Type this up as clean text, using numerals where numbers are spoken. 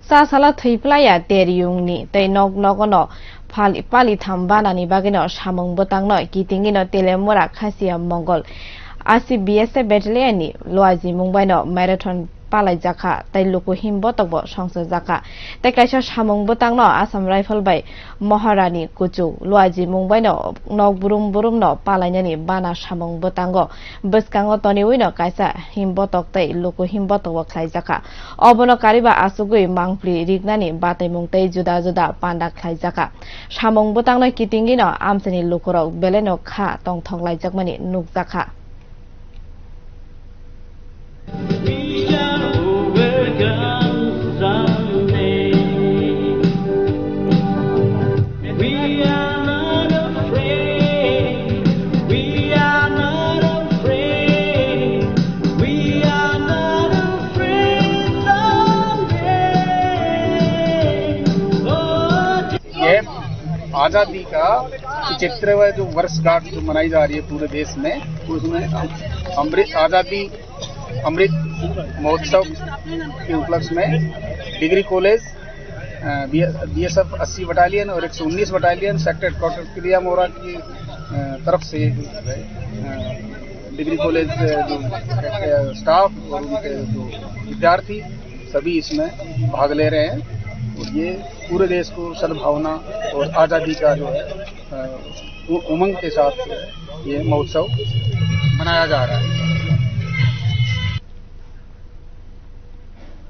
Sasala Triplaya Teriungni, they knock no. Pali Thambana ni bagino Shamong Botang no, Gitingino Telemura Kasia Mongol. ACBS Battalion, Loazi Mumbai Marathon Palajaka, they look him botobo, Shangsa Zaka. The clash Shamong Botang no, Assam Rifle by Moharani Kuchu, Loazi Mumbai no Burum no, Palanyani, Bana Shamong Botango, Buskango Tony Wino Kaisa, him botok they look him botobo Kaizaka. Obono Kariba Asugui Mangpli Rignani, Bate Mungte Juda Panda Kaizaka. Shamong Botang no Kitingino, Amsani Lukuro, Beleno Ka, Tong Tong like Jakmani, Nukzaka. आज़ादी का चित्र जो वर्षगांठ जो मनाई जा रही है पूरे देश में, उसमें आज़ादी अमृत महोत्सव के उपलक्ष्य में डिग्री कॉलेज बीएसएफ 80 बटालियन और 119 बटालियन सेक्टर क्वार्टर क्रिया मोरा की तरफ से डिग्री कॉलेज जो स्टाफ और उनके जो विद्यार्थी सभी इसमें भाग ले रहे हैं। और ये पूरे देश को सद्भावना और आज़ादी का जो है उमंग के साथ ये महोत्सव मनाया जा रहा है।